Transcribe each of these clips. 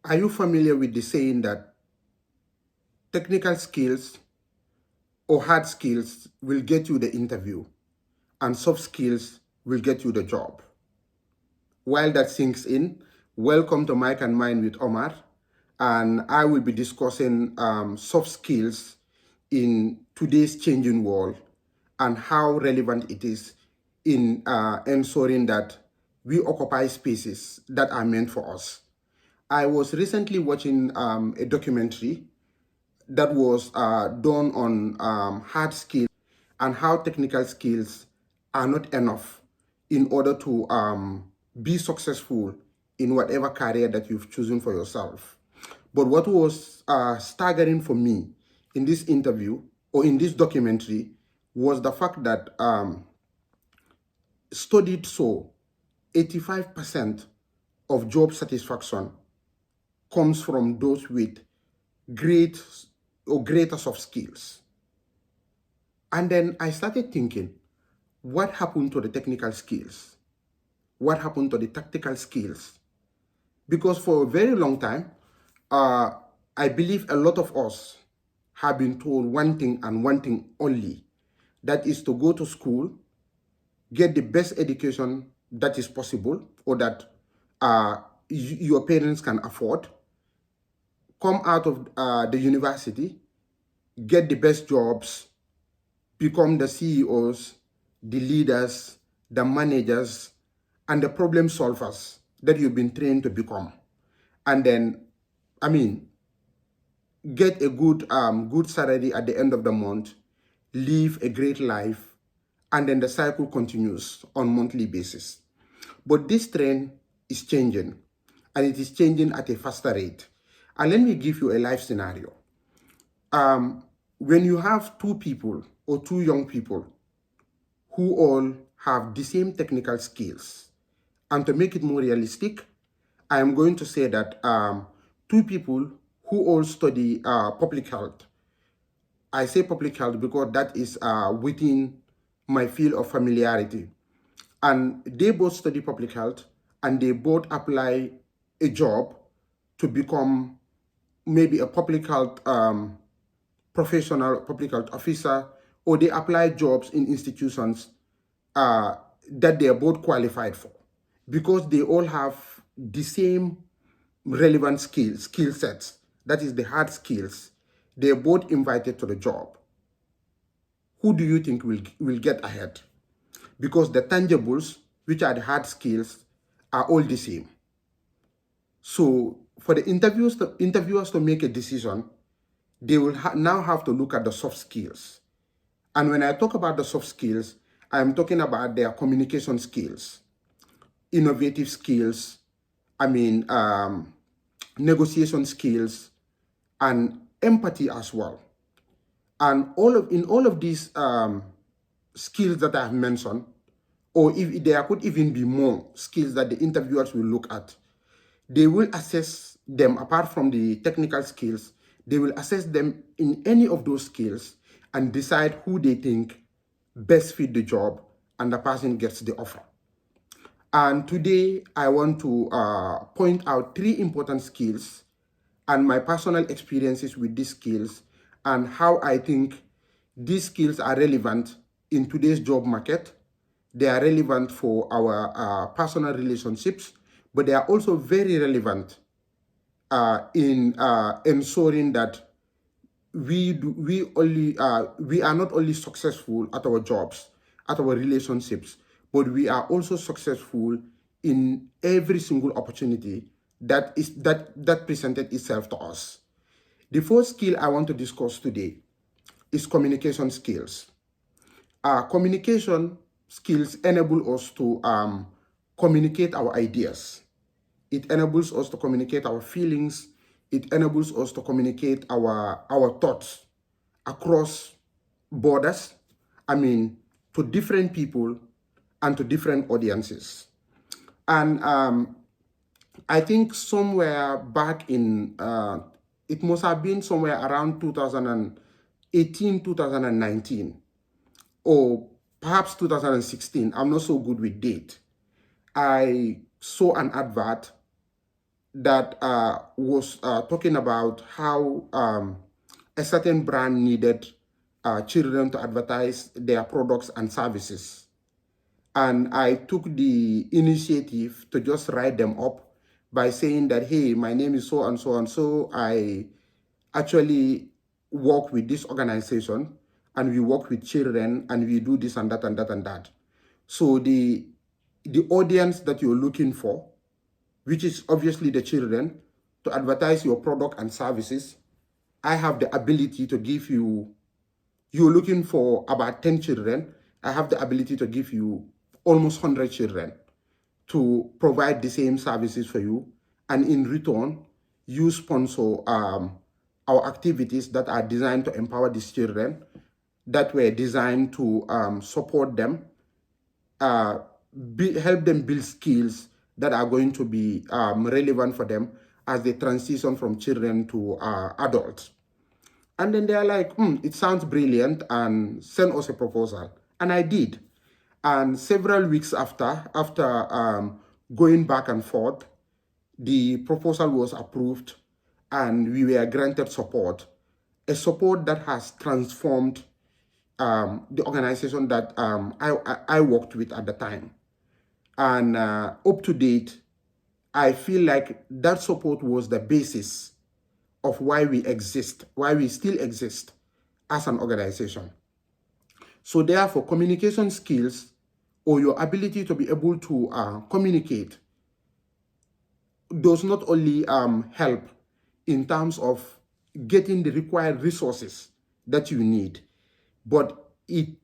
Are you familiar with the saying that technical skills or hard skills will get you the interview and soft skills will get you the job? While that sinks in, welcome to Mike and Mind with Omar. And I will be discussing soft skills in today's changing world and how relevant it is in ensuring that we occupy spaces that are meant for us. I was recently watching a documentary that was done on hard skills and how technical skills are not enough in order to be successful in whatever career that you've chosen for yourself. But what was staggering for me in this interview or in this documentary was the fact that studied so 85% of job satisfaction comes from those with great or greater soft skills. And then I started thinking, what happened to the technical skills? What happened to the tactical skills? Because for a very long time, I believe a lot of us have been told one thing and one thing only. That is to go to school, get the best education that is possible or that your parents can afford, come out of the university, get the best jobs, become the CEOs, the leaders, the managers, and the problem solvers that you've been trained to become. And then, get a good salary at the end of the month, live a great life, and then the cycle continues on monthly basis. But this trend is changing, and it is changing at a faster rate. And let me give you a life scenario. When you have two people or two young people who all have the same technical skills, and to make it more realistic, I am going to say that two people who all study public health. I say public health because that is within my field of familiarity. And they both study public health and they both apply a job to become maybe a public health professional, public health officer, or they apply jobs in institutions that they are both qualified for because they all have the same relevant skill sets. That is the hard skills. They are both invited to the job. Who do you think will get ahead? Because the tangibles, which are the hard skills, are all the same. So for the interviewers to make a decision, they will now have to look at the soft skills. And when I talk about the soft skills, I'm talking about their communication skills, innovative skills, negotiation skills, and empathy as well. And in all of these skills that I have mentioned, or if there could even be more skills that the interviewers will look at, they will assess them apart from the technical skills. They will assess them in any of those skills and decide who they think best fit the job, and the person gets the offer. And today I want to point out three important skills and my personal experiences with these skills and how I think these skills are relevant in today's job market. They are relevant for our personal relationships, but they are also very relevant in ensuring that we are not only successful at our jobs, at our relationships, but we are also successful in every single opportunity that presented itself to us. The first skill I want to discuss today is communication skills. Communication skills enable us to communicate our ideas. It enables us to communicate our feelings. It enables us to communicate our thoughts across borders, to different people and to different audiences. And I think somewhere back in, it must have been somewhere around 2018, 2019, or perhaps 2016. I'm not so good with date. I saw an advert that was talking about how a certain brand needed children to advertise their products and services. And I took the initiative to just write them up by saying that, hey, my name is so and so and so. I actually work with this organization, and we work with children, and we do this and that and that and that. So the audience that you're looking for, which is obviously the children, to advertise your product and services, I have the ability to give you, you're looking for about 10 children, I have the ability to give you almost 100 children to provide the same services for you. And in return, you sponsor our activities that are designed to empower these children, that were designed to support them, help them build skills that are going to be relevant for them as they transition from children to adults. And then they're like, it sounds brilliant, and send us a proposal. And I did. And several weeks after going back and forth, the proposal was approved and we were granted support, a support that has transformed the organization that I worked with at the time. And up to date, I feel like that support was the basis of why we exist, why we still exist as an organization. So therefore, communication skills, or your ability to be able to communicate, does not only help in terms of getting the required resources that you need, but it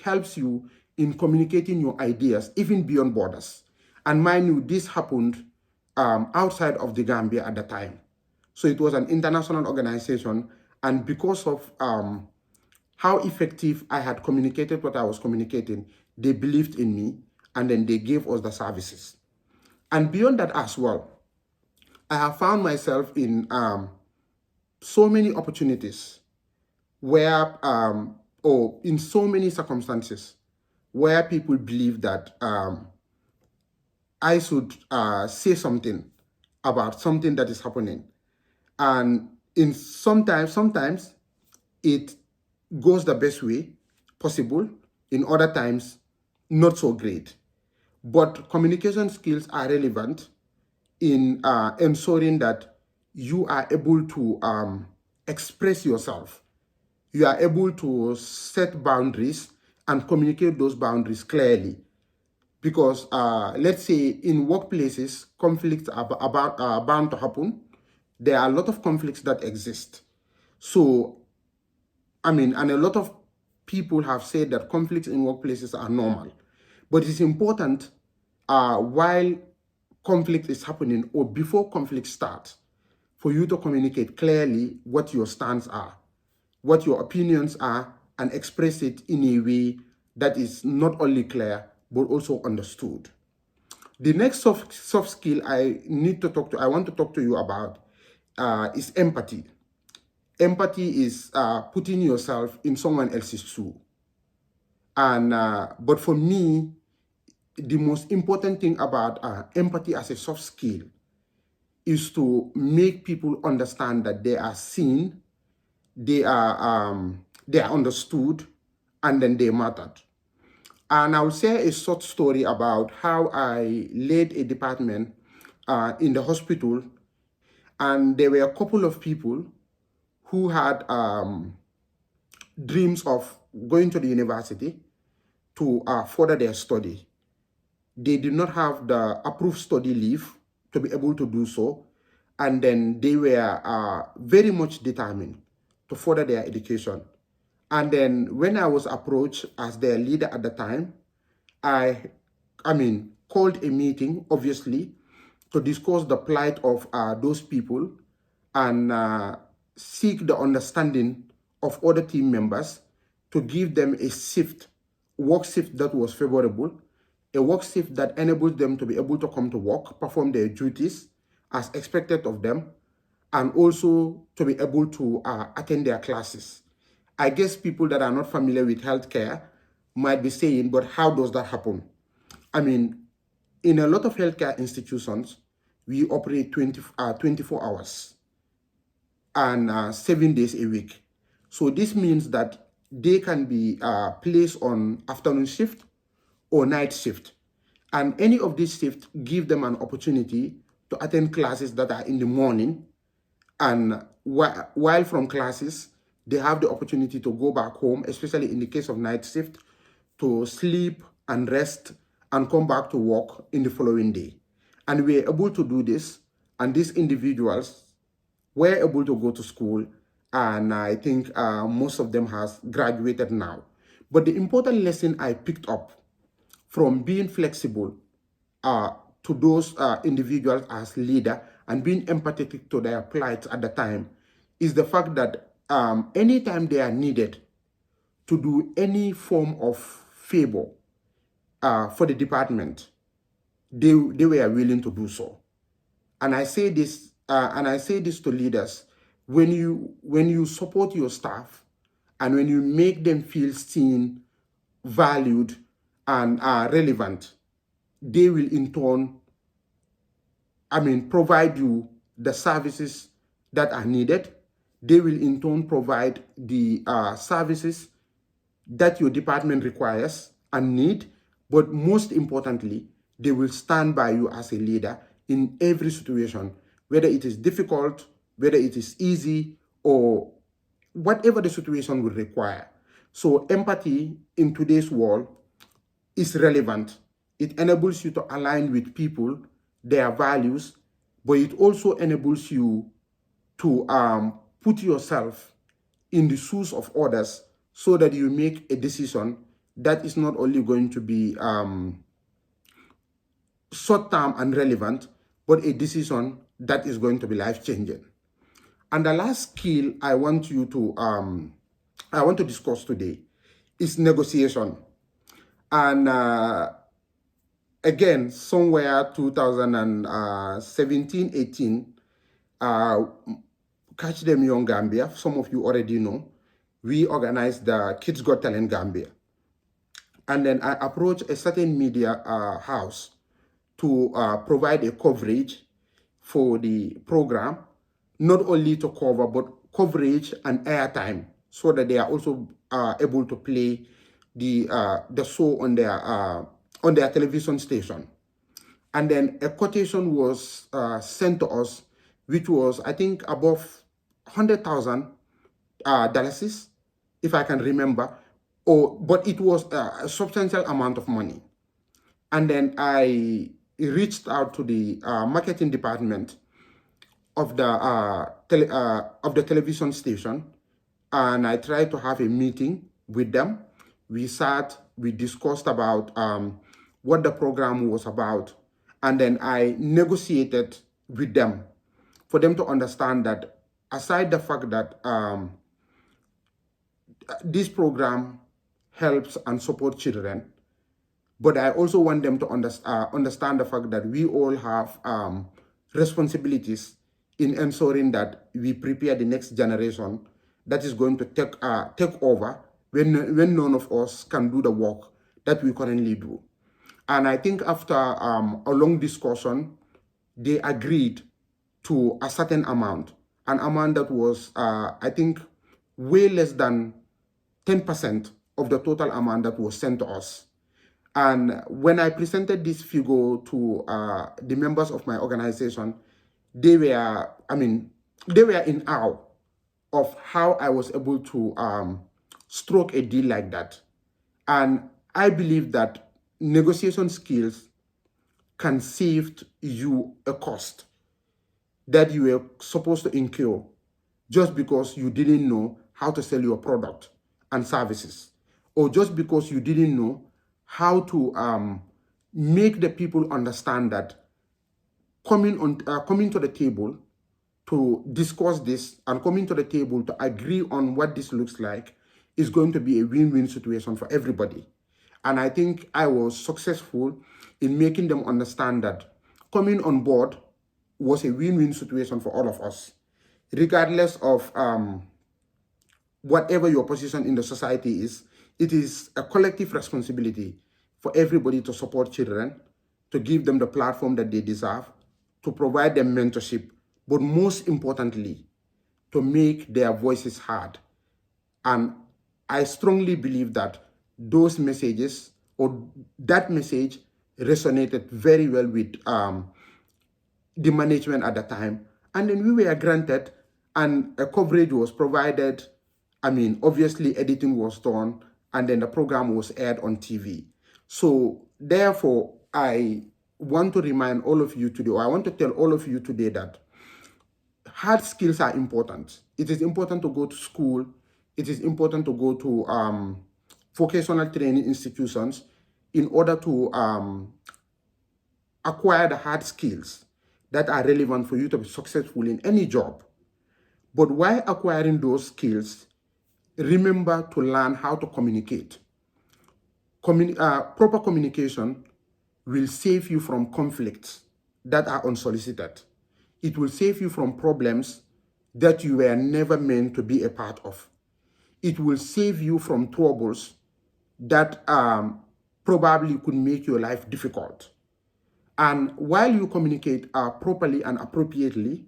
helps you in communicating your ideas even beyond borders. And mind you, this happened outside of the Gambia at the time. So it was an international organization, and because of how effective I had communicated what I was communicating, they believed in me, and then they gave us the services. And beyond that as well, I have found myself in so many opportunities where, or in so many circumstances where people believe that I should say something about something that is happening. And in sometimes it goes the best way possible. In other times, not so great. But communication skills are relevant in ensuring that you are able to express yourself. You are able to set boundaries and communicate those boundaries clearly. Because let's say in workplaces, conflicts are bound to happen. There are a lot of conflicts that exist. So, and a lot of people have said that conflicts in workplaces are normal. But it's important while conflict is happening, or before conflict starts, for you to communicate clearly what your stance are, what your opinions are, and express it in a way that is not only clear, but also understood. The next soft skill I want to talk to you about is empathy. Empathy is putting yourself in someone else's shoe. And but for me, the most important thing about empathy as a soft skill is to make people understand that they are seen, they are understood, and then they mattered. And I'll share a short story about how I led a department in the hospital, and there were a couple of people who had dreams of going to the university to further their study. They did not have the approved study leave to be able to do so, and then they were very much determined to further their education. And then when I was approached as their leader at the time, I called a meeting, obviously, to discuss the plight of those people and seek the understanding of other team members to give them a work shift that was favorable, a work shift that enables them to be able to come to work, perform their duties as expected of them, and also to be able to attend their classes. I guess people that are not familiar with healthcare might be saying, but how does that happen? In a lot of healthcare institutions, we operate 24 hours and 7 days a week. So this means that they can be placed on afternoon shift or night shift. And any of these shifts give them an opportunity to attend classes that are in the morning. And while from classes, they have the opportunity to go back home, especially in the case of night shift, to sleep and rest and come back to work in the following day. And we are able to do this, and these individuals were able to go to school, and I think most of them has graduated now. But the important lesson I picked up from being flexible to those individuals as leader and being empathetic to their plight at the time is the fact that anytime they are needed to do any form of favor for the department, they were willing to do so. And I say this to leaders: when you support your staff and when you make them feel seen, valued, and relevant, they will in turn, provide you the services that are needed. They will in turn provide the services that your department requires and need. But most importantly, they will stand by you as a leader in every situation, whether it is difficult, whether it is easy, or whatever the situation will require. So empathy in today's world is relevant. It enables you to align with people, their values, but it also enables you to put yourself in the shoes of others so that you make a decision that is not only going to be short-term and relevant, but a decision that is going to be life-changing. And the last skill I want to discuss today is negotiation. And again, somewhere 2017, 18, Catch Them Young Gambia, some of you already know, we organized the Kids Got Talent Gambia. And then I approached a certain media house to provide a coverage for the program, not only to cover, but coverage and airtime, so that they are also able to play the show on their television station. And then a quotation was sent to us, which was, I think, above $100,000, if I can remember, but it was a substantial amount of money. And then I reached out to the marketing department of the television station, and I tried to have a meeting with them. We sat, we discussed about what the program was about, and then I negotiated with them for them to understand that aside the fact that this program helps and supports children, but I also want them to understand the fact that we all have responsibilities in ensuring that we prepare the next generation that is going to take over when none of us can do the work that we currently do. And I think after a long discussion, they agreed to a certain amount, an amount that was, I think, way less than 10% of the total amount that was sent to us. And when I presented this figure to the members of my organization, they were in awe of how I was able to stroke a deal like that. And I believe that negotiation skills can save you a cost that you were supposed to incur just because you didn't know how to sell your product and services, or just because you didn't know how to make the people understand that coming to the table to discuss this and coming to the table to agree on what this looks like is going to be a win-win situation for everybody. And I think I was successful in making them understand that coming on board was a win-win situation for all of us, regardless of whatever your position in the society is. It is a collective responsibility for everybody to support children, to give them the platform that they deserve, to provide them mentorship, but most importantly, to make their voices heard. And I strongly believe that those messages or that message resonated very well with the management at the time. And then we were granted, and a coverage was provided. I mean, obviously, editing was done, and then the program was aired on TV. So, therefore, I want to remind all of you today, or I want to tell all of you today that hard skills are important. It is important to go to school. It is important to go to vocational training institutions in order to acquire the hard skills that are relevant for you to be successful in any job. But while acquiring those skills, remember to learn how to communicate. Proper communication will save you from conflicts that are unsolicited. It will save you from problems that you were never meant to be a part of. It will save you from troubles that probably could make your life difficult. And while you communicate properly and appropriately,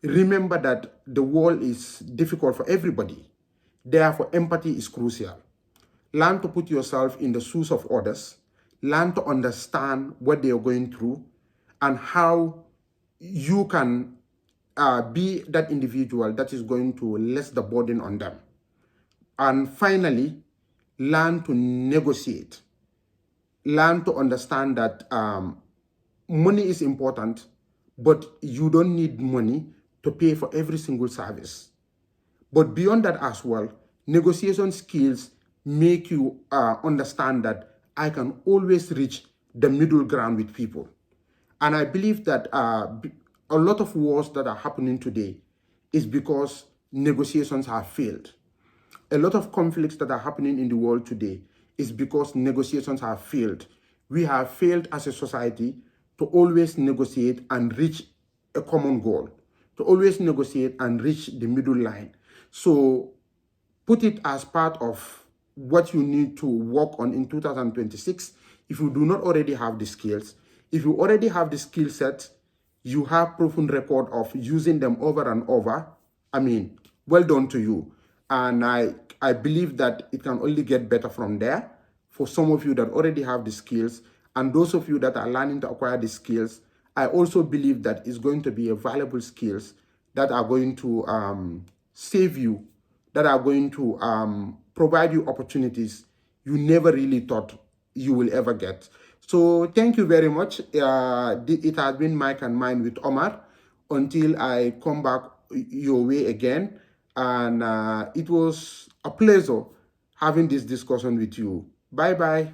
remember that the world is difficult for everybody. Therefore, empathy is crucial. Learn to put yourself in the shoes of others. Learn to understand what they are going through and how you can be that individual that is going to less the burden on them. And finally, learn to negotiate. Learn to understand that money is important, but you don't need money to pay for every single service. But beyond that as well, negotiation skills make you understand that I can always reach the middle ground with people. And I believe that a lot of wars that are happening today is because negotiations have failed. A lot of conflicts that are happening in the world today is because negotiations have failed. We have failed as a society to always negotiate and reach a common goal, to always negotiate and reach the middle line. So put it as part of what you need to work on in 2026 if you do not already have the skills. If you already have the skill set, you have proven record of using them over and over. I mean, well done to you. And I believe that it can only get better from there for some of you that already have the skills. And those of you that are learning to acquire the skills, I also believe that it's going to be a valuable skills that are going to save you, that are going to provide you opportunities you never really thought you will ever get. So thank you very much. It has been Mike and Mine with Omar until I come back your way again. And it was a pleasure having this discussion with you. Bye-bye.